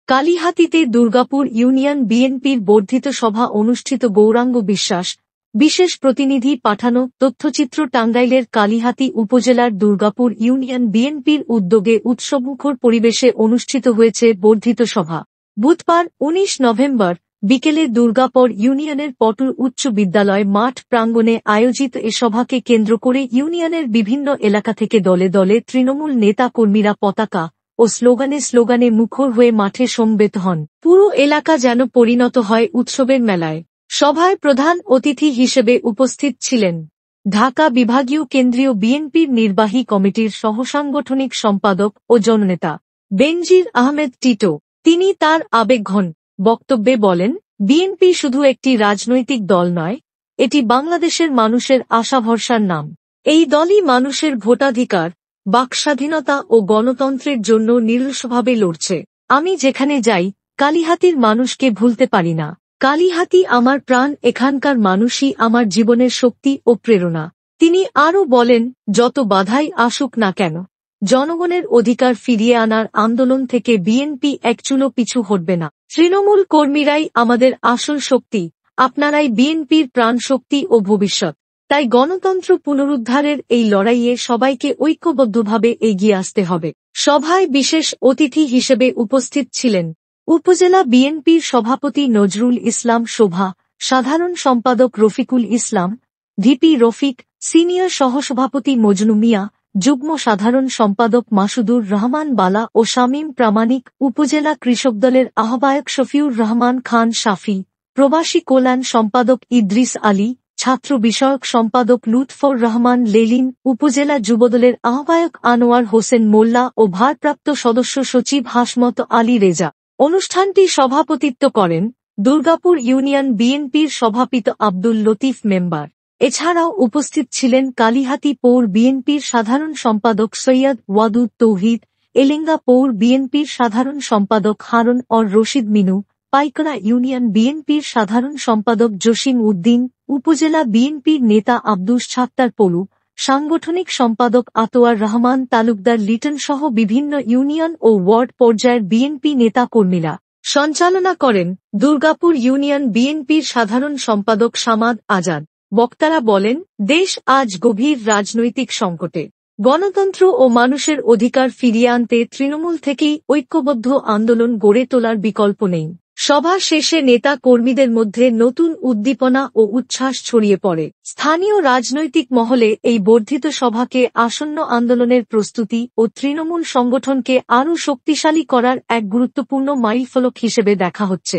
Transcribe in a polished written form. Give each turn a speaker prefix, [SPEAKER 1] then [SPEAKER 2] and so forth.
[SPEAKER 1] কালিহাতীতে Durgapur union বিএনপির বর্ধিত সভা অনুষ্ঠিত। গৌরাঙ্গ বিশ্বাস, বিশেষ প্রতিনিধি পাঠানো তথ্যচিত্র। টাঙ্গাইলের কালিহাতী উপজেলার দুর্গাপুর ইউনিয়ন বিএনপির উদ্যোগে উৎসবমুখর পরিবেশে অনুষ্ঠিত হয়েছে বর্ধিত সভা। বুধবার ১৯ নভেম্বর বিকেলে দুর্গাপুর ইউনিয়নের পটুর উচ্চ বিদ্যালয় মাঠ প্রাঙ্গণে আয়োজিত এ সভাকে কেন্দ্র করে ইউনিয়নের বিভিন্ন এলাকা থেকে দলে দলে তৃণমূল নেতা কর্মীরা পতাকা ও স্লোগানে মুখর হয়ে মাঠে সমবেত হন। পুরো এলাকা যেন পরিণত হয় উৎসবের মেলায়। সভায় প্রধান অতিথি হিসেবে উপস্থিত ছিলেন ঢাকা বিভাগীয় কেন্দ্রীয় বিএনপির নির্বাহী কমিটির সহসাংগঠনিক সম্পাদক ও জননেতা বেনজির আহমেদ টিটো। তিনি তার আবেগঘন বক্তব্যে বলেন, বিএনপি শুধু একটি রাজনৈতিক দল নয়, এটি বাংলাদেশের মানুষের আশা ভরসার নাম। এই দলই মানুষের ভোটাধিকার, বাকস্বাধীনতা ও গণতন্ত্রের জন্য নিরলসভাবে লড়ছে। আমি যেখানে যাই, কালিহাতীর মানুষকে ভুলতে পারি না। কালিহাতী আমার প্রাণ, এখানকার মানুষই আমার জীবনের শক্তি ও প্রেরণা। তিনি আরও বলেন, যত বাধাই আসুক না কেন, জনগণের অধিকার ফিরিয়ে আনার আন্দোলন থেকে বিএনপি এক চুলো পিছু হটবে না। তৃণমূল কর্মীরাই আমাদের আসল শক্তি, আপনারাই বিএনপির প্রাণশক্তি ও ভবিষ্যৎ। তাই গণতন্ত্র পুনরুদ্ধারের এই লড়াইয়ে সবাইকে ঐক্যবদ্ধভাবে এগিয়ে আসতে হবে। সভায় বিশেষ অতিথি হিসেবে উপস্থিত ছিলেন উপজেলা বিএনপির সভাপতি নজরুল ইসলাম শোভা, সাধারণ সম্পাদক রফিকুল ইসলাম, ভিপি রফিক, সিনিয়র সহসভাপতি মজনু মিয়া, যুগ্ম সাধারণ সম্পাদক মাসুদুর রহমান বালা ও শামীম প্রামাণিক, উপজেলা কৃষকদলের আহ্বায়ক শফিউর রহমান খান শাফি, প্রবাসী কল্যাণ সম্পাদক ইদ্রিস আলী, ছাত্র বিষয়ক সম্পাদক লুৎফর রহমান লেলিন, উপজেলা যুবদলের আহ্বায়ক আনোয়ার হোসেন মোল্লা ও ভারপ্রাপ্ত সদস্য সচিব হাসমত আলী রেজা। অনুষ্ঠানটি সভাপতিত্ব করেন দুর্গাপুর ইউনিয়ন বিএনপির সভাপতি আব্দুল লতিফ মেম্বার। এছাড়াও উপস্থিত ছিলেন কালিহাতী পৌর বিএনপির সাধারণ সম্পাদক সৈয়দ ওয়াদুদ তৌহিদ, এলেঙ্গা পৌর বিএনপির সাধারণ সম্পাদক হারুন অর রশিদ মিনু, পাইকড়া ইউনিয়ন বিএনপির সাধারণ সম্পাদক জসিম উদ্দিন, উপজেলা বিএনপির নেতা আব্দুস ছাত্তার পলু, সাংগঠনিক সম্পাদক আতোয়ার রহমান তালুকদার লিটন সহ বিভিন্ন ইউনিয়ন ও ওয়ার্ড পর্যায়ের বিএনপি নেতা কর্মীরা। সঞ্চালনা করেন দুর্গাপুর ইউনিয়ন বিএনপির সাধারণ সম্পাদক সামাদ আজাদ। বক্তারা বলেন, দেশ আজ গভীর রাজনৈতিক সংকটে। গণতন্ত্র ও মানুষের অধিকার ফিরিয়ে আনতে তৃণমূল থেকেই ঐক্যবদ্ধ আন্দোলন গড়ে তোলার বিকল্প নেই। সভা শেষে নেতা কর্মীদের মধ্যে নতুন উদ্দীপনা ও উচ্ছ্বাস ছড়িয়ে পড়ে। স্থানীয় রাজনৈতিক মহলে এই বর্ধিত সভাকে আসন্ন আন্দোলনের প্রস্তুতি ও তৃণমূল সংগঠনকে আরও শক্তিশালী করার এক গুরুত্বপূর্ণ মাইলফলক হিসেবে দেখা হচ্ছে।